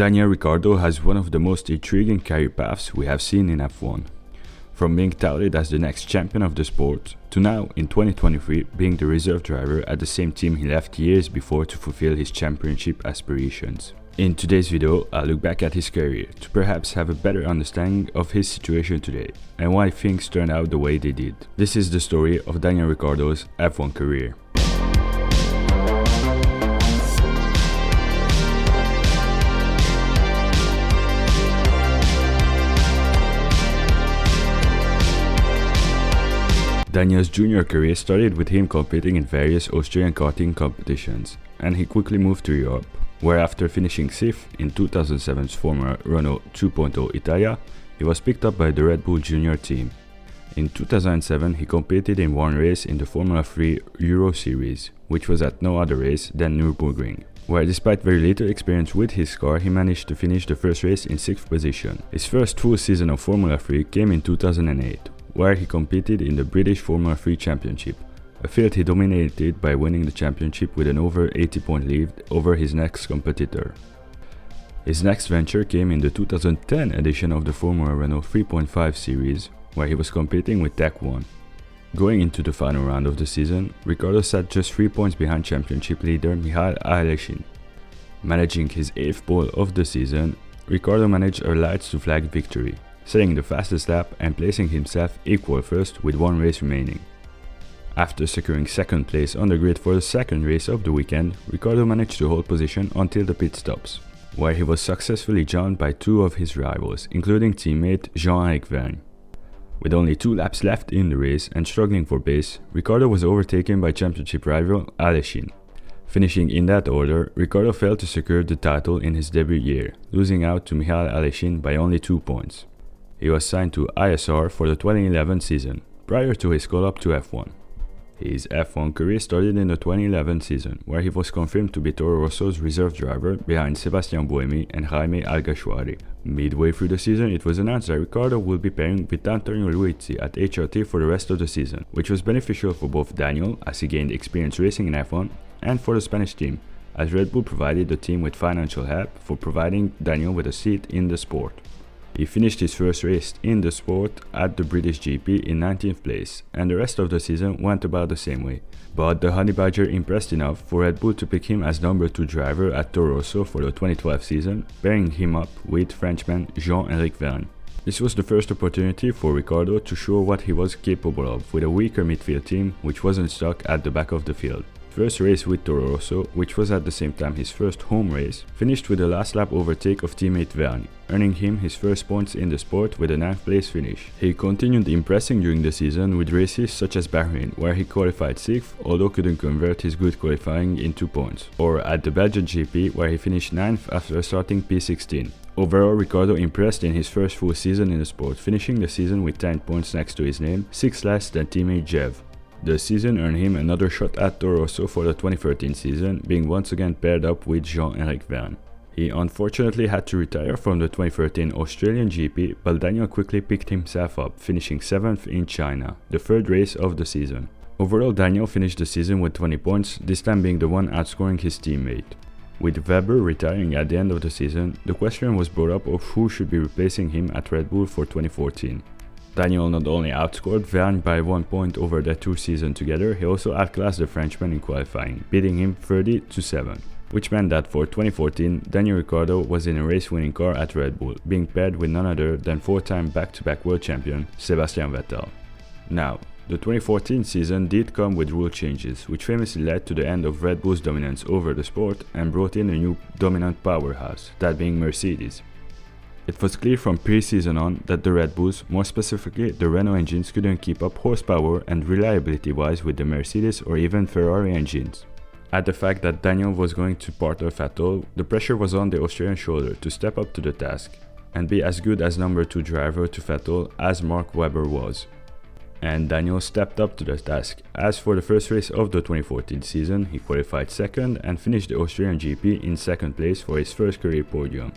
Daniel Ricciardo has one of the most intriguing career paths we have seen in F1. From being touted as the next champion of the sport, to now, in 2023, being the reserve driver at the same team he left years before to fulfill his championship aspirations. In today's video, I'll look back at his career to perhaps have a better understanding of his situation today and why things turned out the way they did. This is the story of Daniel Ricciardo's F1 career. Daniel's junior career started with him competing in various Austrian karting competitions, and he quickly moved to Europe, where after finishing 6th in 2007's Formula Renault 2.0 Italia, he was picked up by the Red Bull junior team. In 2007 he competed in one race in the Formula 3 Euro Series, which was at no other race than Nürburgring, where despite very little experience with his car he managed to finish the first race in 6th position. His first full season of Formula 3 came in 2008, where he competed in the British Formula 3 Championship, a field he dominated by winning the championship with an over 80-point lead over his next competitor. His next venture came in the 2010 edition of the Formula Renault 3.5 series, where he was competing with Tech 1. Going into the final round of the season, Ricciardo sat just 3 points behind championship leader Michael Aleshin. Managing his 8th pole of the season, Ricciardo managed a lights to flag victory, setting the fastest lap and placing himself equal first with one race remaining. After securing second place on the grid for the second race of the weekend, Ricciardo managed to hold position until the pit stops, where he was successfully joined by two of his rivals, including teammate Jean-Éric Vergne. With only 2 laps left in the race and struggling for pace, Ricciardo was overtaken by championship rival Aleshin. Finishing in that order, Ricciardo failed to secure the title in his debut year, losing out to Michael Aleshin by only 2 points. He was signed to ISR for the 2011 season, prior to his call-up to F1. His F1 career started in the 2011 season, where he was confirmed to be Toro Rosso's reserve driver behind Sebastian Buemi and Jaime Alguersuari. Midway through the season, it was announced that Ricciardo will be pairing with Daniel Ricciardo at HRT for the rest of the season, which was beneficial for both Daniel, as he gained experience racing in F1, and for the Spanish team, as Red Bull provided the team with financial help for providing Daniel with a seat in the sport. He finished his first race in the sport at the British GP in 19th place, and the rest of the season went about the same way. But the Honey Badger impressed enough for Red Bull to pick him as number 2 driver at Toro Rosso for the 2012 season, pairing him up with Frenchman Jean-Éric Vergne. This was the first opportunity for Ricciardo to show what he was capable of with a weaker midfield team which wasn't stuck at the back of the field. First race with Toro Rosso, which was at the same time his first home race, finished with a last lap overtake of teammate Vergne, earning him his first points in the sport with a 9th place finish. He continued impressing during the season with races such as Bahrain, where he qualified 6th, although couldn't convert his good qualifying into points, or at the Belgian GP, where he finished 9th after starting P16. Overall, Ricciardo impressed in his first full season in the sport, finishing the season with 10 points next to his name, 6 less than teammate Jev. The season earned him another shot at Toro Rosso for the 2013 season, being once again paired up with Jean-Éric Vergne. He unfortunately had to retire from the 2013 Australian GP, but Daniel quickly picked himself up, finishing 7th in China, the 3rd race of the season. Overall, Daniel finished the season with 20 points, this time being the one outscoring his teammate. With Webber retiring at the end of the season, the question was brought up of who should be replacing him at Red Bull for 2014. Daniel not only outscored Vergne by 1 point over their 2 seasons together, he also outclassed the Frenchman in qualifying, beating him 30-7, which meant that for 2014, Daniel Ricciardo was in a race-winning car at Red Bull, being paired with none other than 4-time back-to-back world champion Sebastian Vettel. Now, the 2014 season did come with rule changes, which famously led to the end of Red Bull's dominance over the sport and brought in a new dominant powerhouse, that being Mercedes. It was clear from pre-season on that the Red Bulls, more specifically the Renault engines, couldn't keep up horsepower and reliability-wise with the Mercedes or even Ferrari engines. At the fact that Daniel was going to partner Vettel, the pressure was on the Austrian shoulder to step up to the task and be as good as number 2 driver to Vettel as Mark Webber was. And Daniel stepped up to the task, as for the first race of the 2014 season, he qualified 2nd and finished the Austrian GP in 2nd place for his first career podium.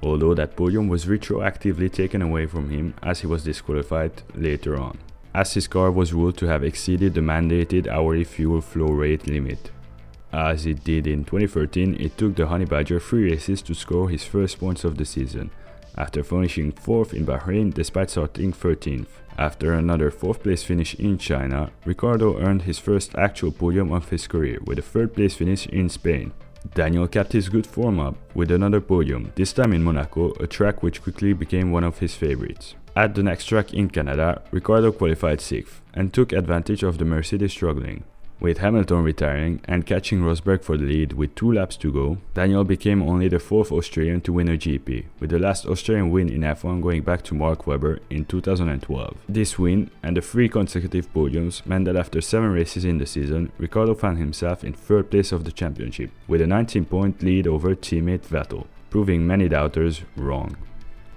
Although that podium was retroactively taken away from him as he was disqualified later on, as his car was ruled to have exceeded the mandated hourly fuel flow rate limit. As it did in 2013, it took the Honey Badger 3 races to score his first points of the season, after finishing 4th in Bahrain despite starting 13th. After another 4th place finish in China, Ricciardo earned his first actual podium of his career with a 3rd place finish in Spain. Daniel kept his good form up with another podium, this time in Monaco, a track which quickly became one of his favorites. At the next track in Canada, Ricciardo qualified 6th and took advantage of the Mercedes struggling. With Hamilton retiring and catching Rosberg for the lead with 2 laps to go, Daniel became only the 4th Australian to win a GP, with the last Australian win in F1 going back to Mark Webber in 2012. This win and the 3 consecutive podiums meant that after 7 races in the season, Ricciardo found himself in 3rd place of the championship, with a 19-point lead over teammate Vettel, proving many doubters wrong.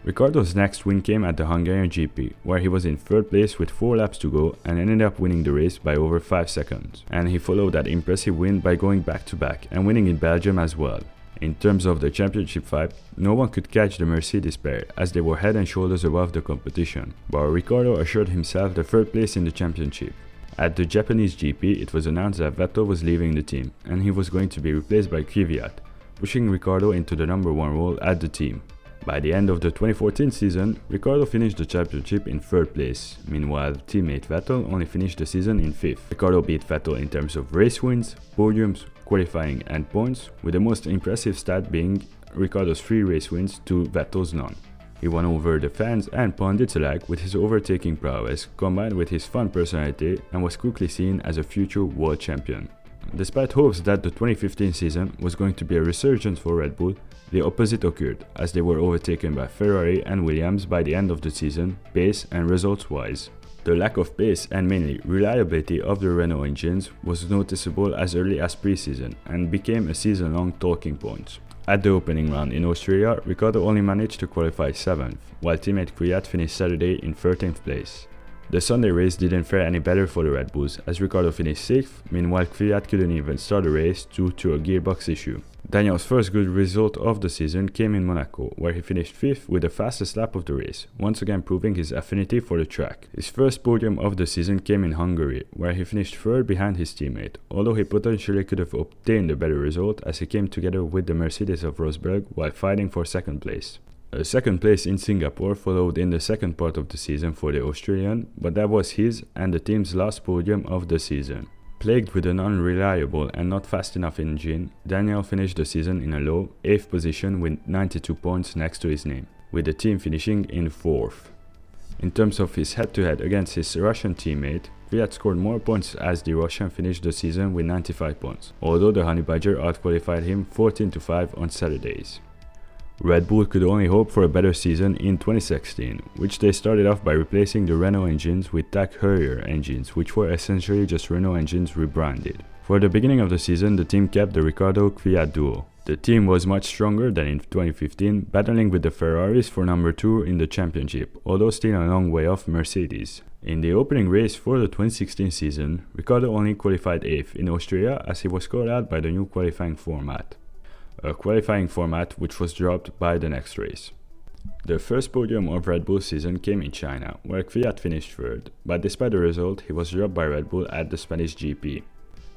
Ricciardo's next win came at the Hungarian GP, where he was in 3rd place with 4 laps to go and ended up winning the race by over 5 seconds. And he followed that impressive win by going back-to-back and winning in Belgium as well. In terms of the championship fight, no one could catch the Mercedes pair as they were head and shoulders above the competition, but Ricciardo assured himself the 3rd place in the championship. At the Japanese GP, it was announced that Vettel was leaving the team and he was going to be replaced by Kvyat, pushing Ricciardo into the number 1 role at the team. By the end of the 2014 season, Ricciardo finished the championship in 3rd place, meanwhile teammate Vettel only finished the season in 5th. Ricciardo beat Vettel in terms of race wins, podiums, qualifying and points, with the most impressive stat being Ricciardo's 3 race wins to Vettel's none. He won over the fans and pundits alike with his overtaking prowess, combined with his fun personality, and was quickly seen as a future world champion. Despite hopes that the 2015 season was going to be a resurgence for Red Bull, the opposite occurred, as they were overtaken by Ferrari and Williams by the end of the season, pace and results-wise. The lack of pace and mainly reliability of the Renault engines was noticeable as early as pre-season and became a season-long talking point. At the opening round in Australia, Ricciardo only managed to qualify 7th, while teammate Kvyat finished Saturday in 13th place. The Sunday race didn't fare any better for the Red Bulls, as Ricciardo finished 6th, meanwhile Kvyat couldn't even start the race due to a gearbox issue. Daniel's first good result of the season came in Monaco, where he finished 5th with the fastest lap of the race, once again proving his affinity for the track. His first podium of the season came in Hungary, where he finished 3rd behind his teammate, although he potentially could have obtained a better result as he came together with the Mercedes of Rosberg while fighting for 2nd place. A 2nd place in Singapore followed in the second part of the season for the Australian, but that was his and the team's last podium of the season. Plagued with an unreliable and not fast enough engine, Daniel finished the season in a low 8th position with 92 points next to his name, with the team finishing in 4th. In terms of his head-to-head against his Russian teammate, Kvyat scored more points as the Russian finished the season with 95 points, although the Honey Badger outqualified him 14-5 on Saturdays. Red Bull could only hope for a better season in 2016, which they started off by replacing the Renault engines with TAG Heuer engines, which were essentially just Renault engines rebranded. For the beginning of the season, the team kept the Ricciardo-Kvyat duo. The team was much stronger than in 2015, battling with the Ferraris for number 2 in the championship, although still a long way off Mercedes. In the opening race for the 2016 season, Ricciardo only qualified 8th in Austria as he was caught out by the new qualifying format. A qualifying format which was dropped by the next race. The first podium of Red Bull's season came in China, where Kvyat finished 3rd, but despite the result, he was dropped by Red Bull at the Spanish GP,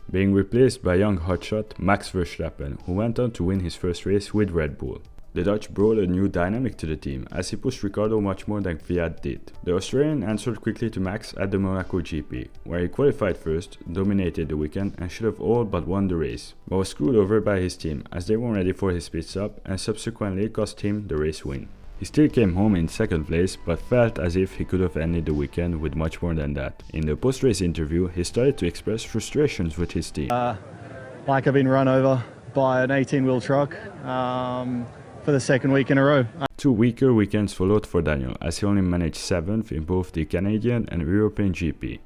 being replaced by young hotshot Max Verstappen, who went on to win his first race with Red Bull. The Dutch brought a new dynamic to the team, as he pushed Ricciardo much more than Kvyat did. The Australian answered quickly to Max at the Monaco GP, where he qualified 1st, dominated the weekend and should have all but won the race, but was screwed over by his team as they weren't ready for his pit stop and subsequently cost him the race win. He still came home in 2nd place, but felt as if he could have ended the weekend with much more than that. In the post-race interview, he started to express frustrations with his team. Like I've been run over by an 18-wheel truck. For the 2nd week in a row. 2 weaker weekends followed for Daniel, as he only managed 7th in both the Canadian and European GP.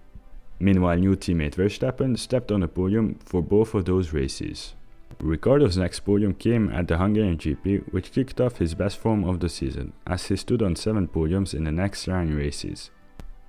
Meanwhile, new teammate Verstappen stepped on the podium for both of those races. Ricciardo's next podium came at the Hungarian GP, which kicked off his best form of the season, as he stood on 7 podiums in the next 9 races,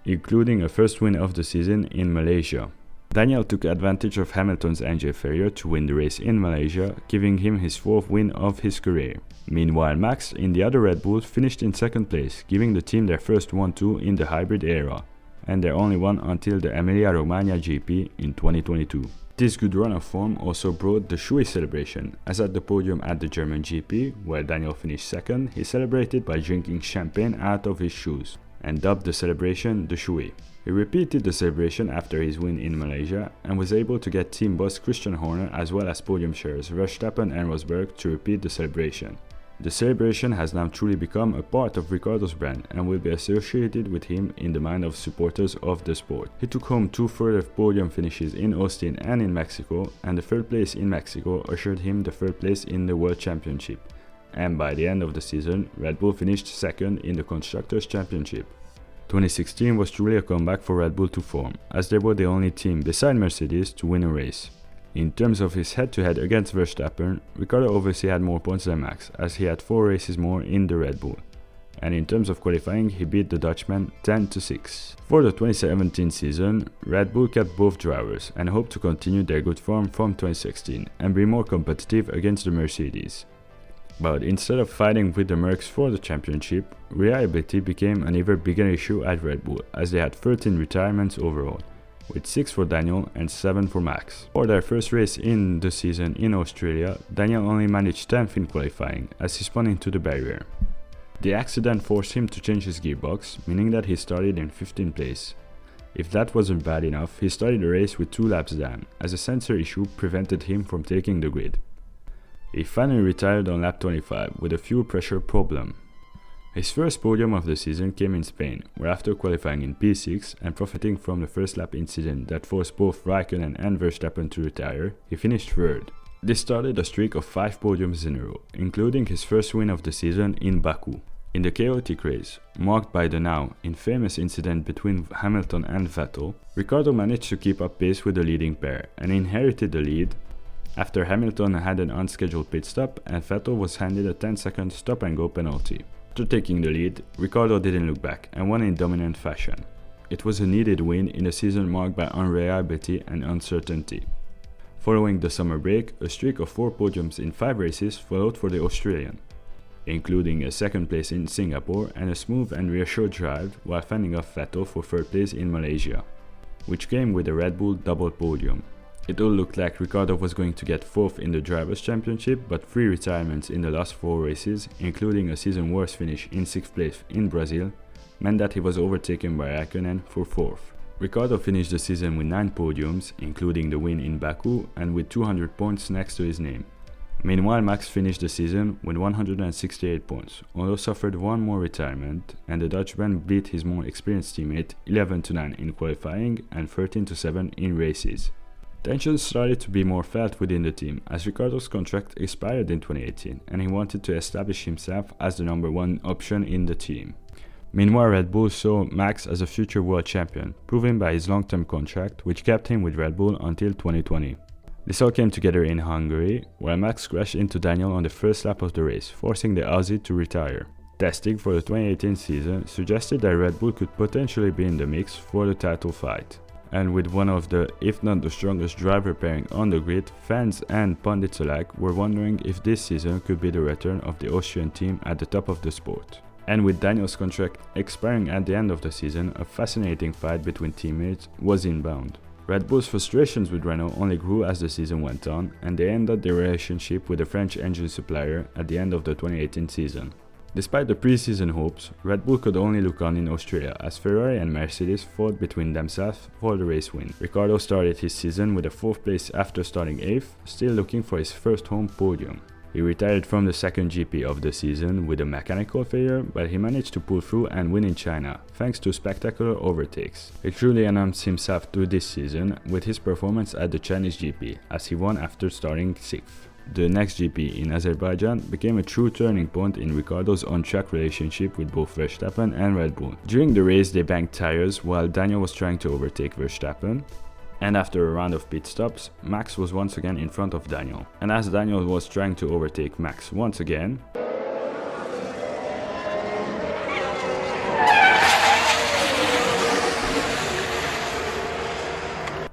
including a first win of the season in Malaysia. Daniel took advantage of Hamilton's engine failure to win the race in Malaysia, giving him his 4th win of his career. Meanwhile, Max in the other Red Bull finished in 2nd place, giving the team their first 1-2 in the hybrid era, and their only one until the Emilia-Romagna GP in 2022. This good run of form also brought the shoey celebration, as at the podium at the German GP, where Daniel finished second, he celebrated by drinking champagne out of his shoes, and dubbed the celebration the shoey. He repeated the celebration after his win in Malaysia, and was able to get team boss Christian Horner as well as podium sharers Verstappen and Rosberg to repeat the celebration. The celebration has now truly become a part of Ricciardo's brand and will be associated with him in the mind of supporters of the sport. He took home 2 further podium finishes in Austin and in Mexico, and the 3rd place in Mexico assured him the 3rd place in the World Championship. And by the end of the season, Red Bull finished 2nd in the Constructors' Championship. 2016 was truly a comeback for Red Bull to form, as they were the only team beside Mercedes to win a race. In terms of his head-to-head against Verstappen, Ricciardo obviously had more points than Max, as he had 4 races more in the Red Bull. And in terms of qualifying, he beat the Dutchman 10-6. For the 2017 season, Red Bull kept both drivers and hoped to continue their good form from 2016 and be more competitive against the Mercedes. But instead of fighting with the Mercs for the championship, reliability became an even bigger issue at Red Bull, as they had 13 retirements overall, with 6 for Daniel and 7 for Max. For their first race in the season in Australia, Daniel only managed 10th in qualifying as he spun into the barrier. The accident forced him to change his gearbox, meaning that he started in 15th place. If that wasn't bad enough, he started the race with 2 laps down, as a sensor issue prevented him from taking the grid. He finally retired on lap 25 with a fuel pressure problem. His first podium of the season came in Spain, where after qualifying in P6 and profiting from the first lap incident that forced both Raikkonen and Verstappen to retire, he finished 3rd. This started a streak of 5 podiums in a row, including his first win of the season in Baku. In the chaotic race, marked by the now infamous incident between Hamilton and Vettel, Ricciardo managed to keep up pace with the leading pair and inherited the lead after Hamilton had an unscheduled pit stop and Vettel was handed a 10-second stop-and-go penalty. After taking the lead, Ricciardo didn't look back and won in dominant fashion. It was a needed win in a season marked by unreliability and uncertainty. Following the summer break, a streak of 4 podiums in 5 races followed for the Australian, including a 2nd place in Singapore and a smooth and reassured drive while fending off Vettel for 3rd place in Malaysia, which came with a Red Bull double podium. It all looked like Ricciardo was going to get 4th in the Drivers' Championship, but 3 retirements in the last 4 races, including a season worst finish in 6th place in Brazil, meant that he was overtaken by Raikkonen for 4th. Ricciardo finished the season with 9 podiums, including the win in Baku, and with 200 points next to his name. Meanwhile, Max finished the season with 168 points, although suffered 1 more retirement, and the Dutchman beat his more experienced teammate 11-9 in qualifying and 13-7 in races. Tensions started to be more felt within the team, as Ricciardo's contract expired in 2018 and he wanted to establish himself as the number 1 option in the team. Meanwhile, Red Bull saw Max as a future world champion, proven by his long-term contract, which kept him with Red Bull until 2020. This all came together in Hungary, where Max crashed into Daniel on the first lap of the race, forcing the Aussie to retire. Testing for the 2018 season suggested that Red Bull could potentially be in the mix for the title fight. And with one of the, if not the strongest driver pairing on the grid, fans and pundits alike were wondering if this season could be the return of the Austrian team at the top of the sport. And with Daniel's contract expiring at the end of the season, a fascinating fight between teammates was inbound. Red Bull's frustrations with Renault only grew as the season went on, and they ended their relationship with the French engine supplier at the end of the 2018 season. Despite the pre-season hopes, Red Bull could only look on in Australia as Ferrari and Mercedes fought between themselves for the race win. Ricciardo started his season with a 4th place after starting 8th, still looking for his first home podium. He retired from the 2nd GP of the season with a mechanical failure, but he managed to pull through and win in China, thanks to spectacular overtakes. He truly announced himself to this season with his performance at the Chinese GP, as he won after starting 6th. The next GP in Azerbaijan became a true turning point in Ricciardo's on-track relationship with both Verstappen and Red Bull. During the race they banged tires while Daniel was trying to overtake Verstappen, and after a round of pit stops, Max was once again in front of Daniel. And as Daniel was trying to overtake Max once again,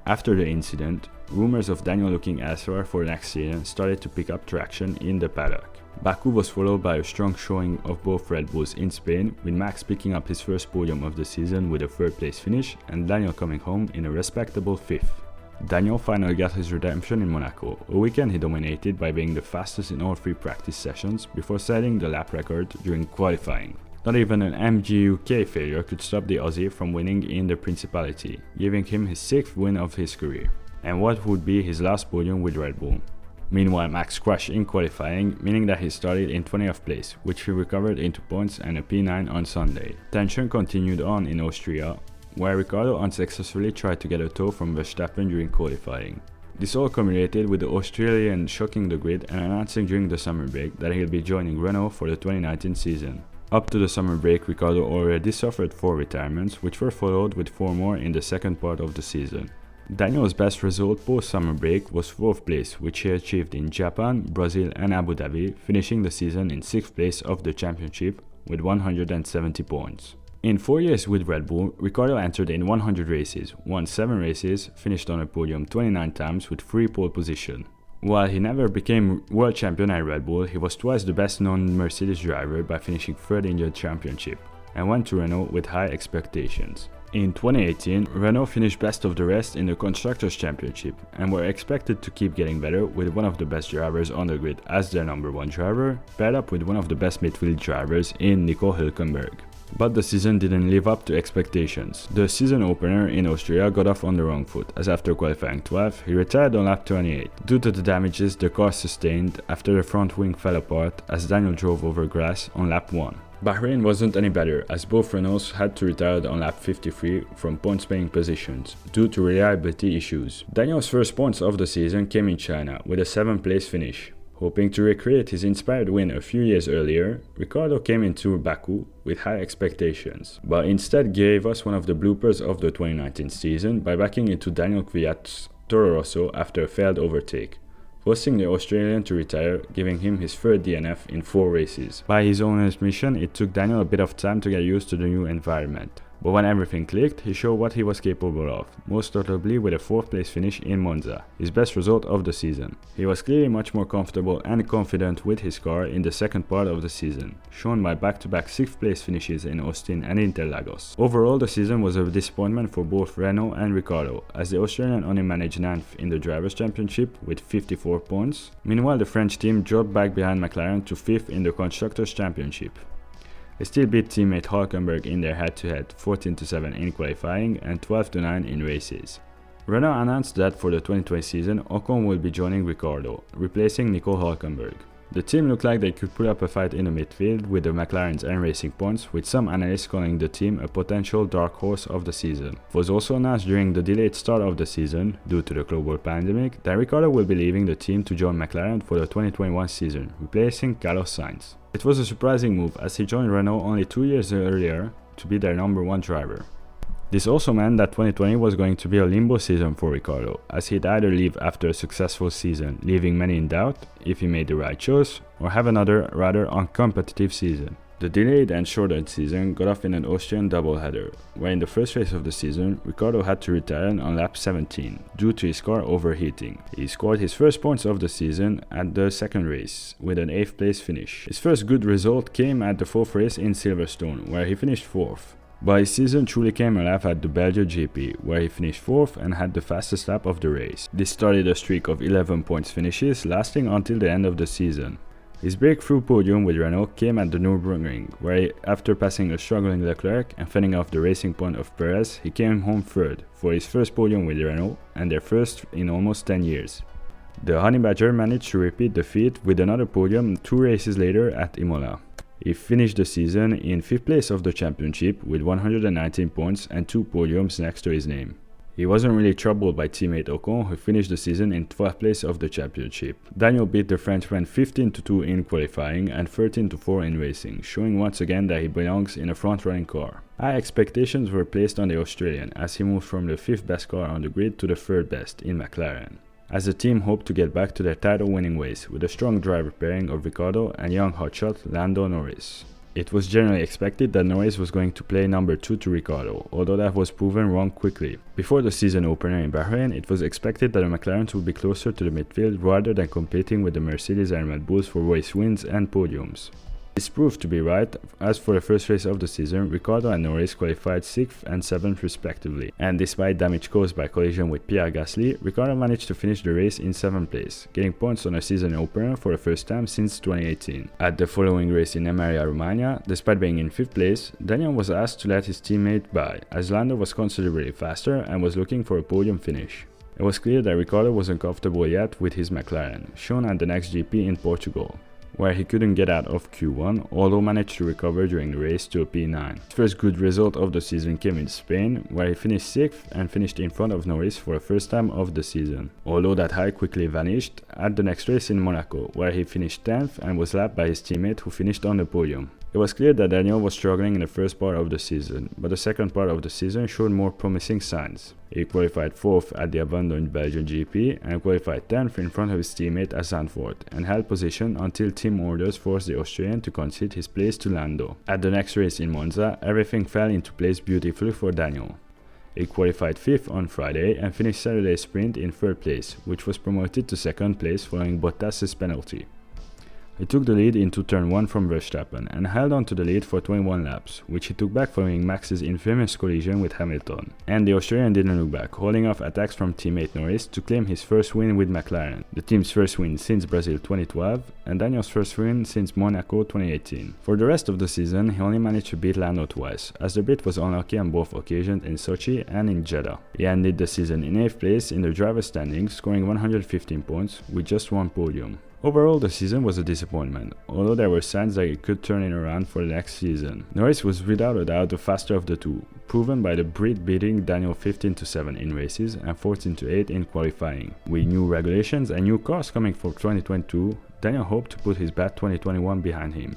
after the incident, rumors of Daniel looking elsewhere for next season started to pick up traction in the paddock. Baku was followed by a strong showing of both Red Bulls in Spain, with Max picking up his first podium of the season with a 3rd place finish and Daniel coming home in a respectable 5th. Daniel finally got his redemption in Monaco, a weekend he dominated by being the fastest in all 3 practice sessions before setting the lap record during qualifying. Not even an MGUK failure could stop the Aussie from winning in the Principality, giving him his 6th win of his career, and what would be his last podium with Red Bull. Meanwhile, Max crashed in qualifying, meaning that he started in 20th place, which he recovered into points and a P9 on Sunday. Tension continued on in Austria, where Ricciardo unsuccessfully tried to get a tow from Verstappen during qualifying. This all culminated with the Australian shocking the grid and announcing during the summer break that he'll be joining Renault for the 2019 season. Up to the summer break, Ricciardo already suffered 4 retirements, which were followed with 4 more in the second part of the season. Daniel's best result post-summer break was 4th place, which he achieved in Japan, Brazil and Abu Dhabi, finishing the season in 6th place of the championship with 170 points. In 4 years with Red Bull, Ricciardo entered in 100 races, won 7 races, finished on a podium 29 times with 3 pole positions. While he never became world champion at Red Bull, he was twice the best non-Mercedes driver by finishing 3rd in the championship, and went to Renault with high expectations. In 2018, Renault finished best of the rest in the Constructors' Championship, and were expected to keep getting better with one of the best drivers on the grid as their number 1 driver, paired up with one of the best midfield drivers in Nico Hülkenberg. But the season didn't live up to expectations. The season opener in Austria got off on the wrong foot, as after qualifying 12th, he retired on lap 28, due to the damages the car sustained after the front wing fell apart as Daniel drove over grass on lap 1. Bahrain wasn't any better, as both Renaults had to retire on lap 53 from points-paying positions, due to reliability issues. Daniel's first points of the season came in China, with a 7th place finish. Hoping to recreate his inspired win a few years earlier, Ricciardo came into Baku with high expectations, but instead gave us one of the bloopers of the 2019 season by backing into Daniel Ricciardo's Toro Rosso after a failed overtake, forcing the Australian to retire, giving him his 3rd DNF in 4 races. By his own admission, it took Daniel a bit of time to get used to the new environment. But when everything clicked, he showed what he was capable of, most notably with a 4th place finish in Monza, his best result of the season. He was clearly much more comfortable and confident with his car in the second part of the season, shown by back-to-back 6th place finishes in Austin and Interlagos. Overall, the season was a disappointment for both Renault and Ricciardo, as the Australian only managed 9th in the Drivers' Championship with 54 points. Meanwhile, the French team dropped back behind McLaren to 5th in the Constructors' Championship. They still beat teammate Hülkenberg in their head-to-head 14-7 in qualifying and 12-9 in races. Renault announced that for the 2020 season, Ocon will be joining Ricciardo, replacing Nico Hülkenberg. The team looked like they could put up a fight in the midfield with the McLaren's and Racing Points, with some analysts calling the team a potential dark horse of the season. It was also announced during the delayed start of the season, due to the global pandemic, that Ricciardo will be leaving the team to join McLaren for the 2021 season, replacing Carlos Sainz. It was a surprising move, as he joined Renault only 2 years earlier to be their number 1 driver. This also meant that 2020 was going to be a limbo season for Ricciardo, as he'd either leave after a successful season, leaving many in doubt if he made the right choice, or have another rather uncompetitive season. The delayed and shortened season got off in an Austrian doubleheader, where in the first race of the season, Ricciardo had to retire on lap 17 due to his car overheating. He scored his first points of the season at the second race, with an 8th place finish. His first good result came at the 4th race in Silverstone, where he finished 4th. But his season truly came alive at the Belgian GP, where he finished 4th and had the fastest lap of the race. This started a streak of 11 points finishes, lasting until the end of the season. His breakthrough podium with Renault came at the Nürburgring, where after passing a struggling Leclerc and fending off the racing point of Perez, he came home 3rd for his first podium with Renault, and their first in almost 10 years. The Honey Badger managed to repeat the feat with another podium 2 races later at Imola. He finished the season in 5th place of the championship with 119 points and 2 podiums next to his name. He wasn't really troubled by teammate Ocon, who finished the season in 12th place of the championship. Daniel beat the Frenchman 15-2 in qualifying and 13-4 in racing, showing once again that he belongs in a front-running car. High expectations were placed on the Australian, as he moved from the 5th best car on the grid to the 3rd best in McLaren, as the team hoped to get back to their title-winning ways with a strong driver pairing of Ricciardo and young hotshot Lando Norris. It was generally expected that Norris was going to play number 2 to Ricciardo, although that was proven wrong quickly. Before the season opener in Bahrain, it was expected that the McLarens would be closer to the midfield rather than competing with the Mercedes and Red Bulls for race wins and podiums. This proved to be right, as for the first race of the season, Ricciardo and Norris qualified 6th and 7th respectively, and despite damage caused by collision with Pierre Gasly, Ricciardo managed to finish the race in 7th place, getting points on a season opener for the first time since 2018. At the following race in Emilia-Romagna, despite being in 5th place, Daniel was asked to let his teammate by, as Lando was considerably faster and was looking for a podium finish. It was clear that Ricciardo wasn't comfortable yet with his McLaren, shown at the next GP in Portugal, where he couldn't get out of Q1, although managed to recover during the race to a P9. His first good result of the season came in Spain, where he finished 6th and finished in front of Norris for the first time of the season, although that high quickly vanished at the next race in Monaco, where he finished 10th and was lapped by his teammate who finished on the podium. It was clear that Daniel was struggling in the first part of the season, but the second part of the season showed more promising signs. He qualified 4th at the abandoned Belgian GP and qualified 10th in front of his teammate at Zandvoort and held position until team orders forced the Austrian to concede his place to Lando. At the next race in Monza, everything fell into place beautifully for Daniel. He qualified 5th on Friday and finished Saturday's sprint in 3rd place, which was promoted to 2nd place following Bottas' penalty. He took the lead into turn 1 from Verstappen and held on to the lead for 21 laps, which he took back following Max's infamous collision with Hamilton. And the Australian didn't look back, holding off attacks from teammate Norris to claim his first win with McLaren, the team's first win since Brazil 2012 and Daniel's first win since Monaco 2018. For the rest of the season, he only managed to beat Lando twice, as the Brit was unlucky on both occasions in Sochi and in Jeddah. He ended the season in 8th place in the driver's standings, scoring 115 points with just one podium. Overall, the season was a disappointment, although there were signs that it could turn it around for the next season. Norris was without a doubt the faster of the two, proven by the Brit beating Daniel 15-7 in races and 14-8 in qualifying. With new regulations and new cars coming for 2022, Daniel hoped to put his bad 2021 behind him,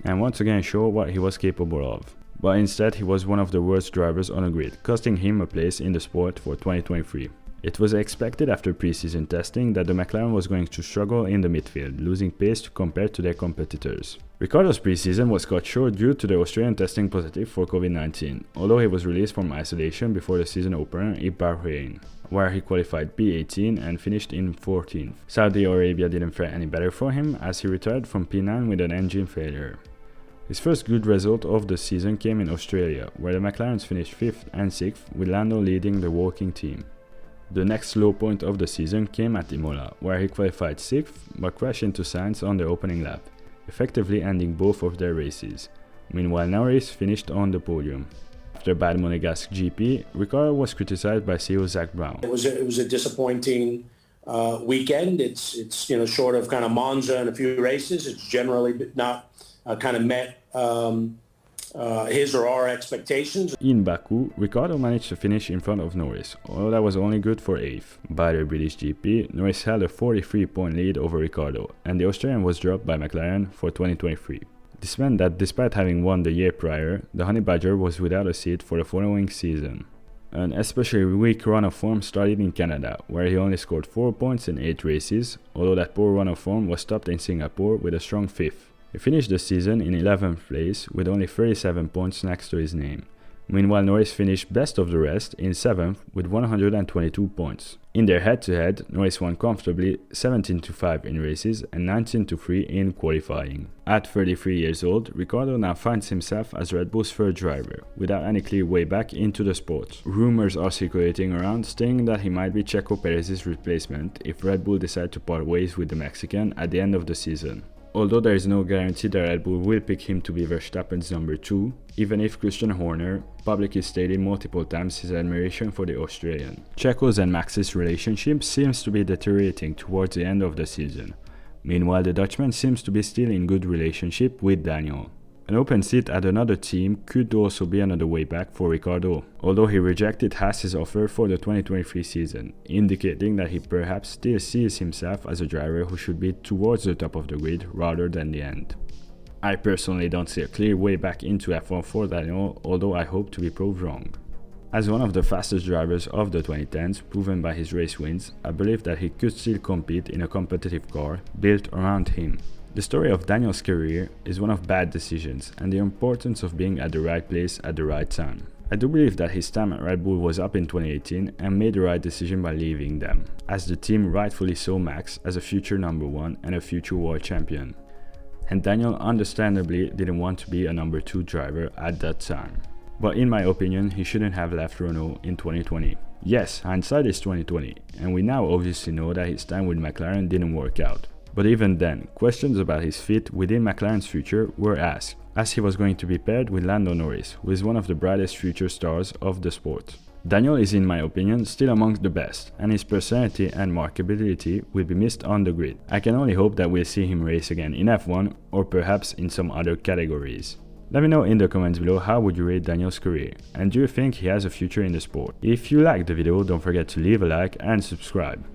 and once again show what he was capable of. But instead, he was one of the worst drivers on the grid, costing him a place in the sport for 2023. It was expected after pre-season testing that the McLaren was going to struggle in the midfield, losing pace compared to their competitors. Ricciardo's pre-season was cut short due to the Australian testing positive for COVID-19, although he was released from isolation before the season opener in Bahrain, where he qualified P18 and finished in 14th. Saudi Arabia didn't fare any better for him, as he retired from P9 with an engine failure. His first good result of the season came in Australia, where the McLarens finished 5th and 6th, with Lando leading the walking team. The next low point of the season came at Imola, where he qualified 6th but crashed into Sainz on the opening lap, effectively ending both of their races. Meanwhile, Norris finished on the podium. After bad Monegasque GP, Ricciardo was criticized by CEO Zach Brown. It was a disappointing weekend. It's short of kind of Monza and a few races, it's generally not kind of met his or our expectations. In Baku, Ricciardo managed to finish in front of Norris, although that was only good for 8th. By the British GP, Norris held a 43-point lead over Ricciardo, and the Australian was dropped by McLaren for 2023. This meant that despite having won the year prior, the Honey Badger was without a seat for the following season. An especially weak run of form started in Canada, where he only scored 4 points in 8 races, although that poor run of form was stopped in Singapore with a strong 5th. He finished the season in 11th place with only 37 points next to his name. Meanwhile, Norris finished best of the rest in 7th with 122 points. In their head-to-head, Norris won comfortably 17-5 in races and 19-3 in qualifying. At 33 years old, Ricciardo now finds himself as Red Bull's third driver, without any clear way back into the sport. Rumors are circulating around stating that he might be Checo Perez's replacement if Red Bull decide to part ways with the Mexican at the end of the season. Although there is no guarantee that Red Bull will pick him to be Verstappen's number 2, even if Christian Horner publicly stated multiple times his admiration for the Australian. Checo's and Max's relationship seems to be deteriorating towards the end of the season. Meanwhile, the Dutchman seems to be still in good relationship with Daniel. An open seat at another team could also be another way back for Ricciardo, although he rejected Haas's offer for the 2023 season, indicating that he perhaps still sees himself as a driver who should be towards the top of the grid rather than the end. I personally don't see a clear way back into F1 for Daniel, although I hope to be proved wrong. As one of the fastest drivers of the 2010s, proven by his race wins, I believe that he could still compete in a competitive car built around him. The story of Daniel's career is one of bad decisions and the importance of being at the right place at the right time. I do believe that his time at Red Bull was up in 2018 and made the right decision by leaving them, as the team rightfully saw Max as a future number 1 and a future world champion. and Daniel understandably didn't want to be a number 2 driver at that time. But in my opinion, he shouldn't have left Renault in 2020. Yes, hindsight is 2020, and we now obviously know that his time with McLaren didn't work out. But even then, questions about his fit within McLaren's future were asked, as he was going to be paired with Lando Norris, who is one of the brightest future stars of the sport. Daniel is, in my opinion, still amongst the best, and his personality and marketability will be missed on the grid. I can only hope that we'll see him race again in F1 or perhaps in some other categories. Let me know in the comments below how would you rate Daniel's career, and do you think he has a future in the sport? If you liked the video, don't forget to leave a like and subscribe.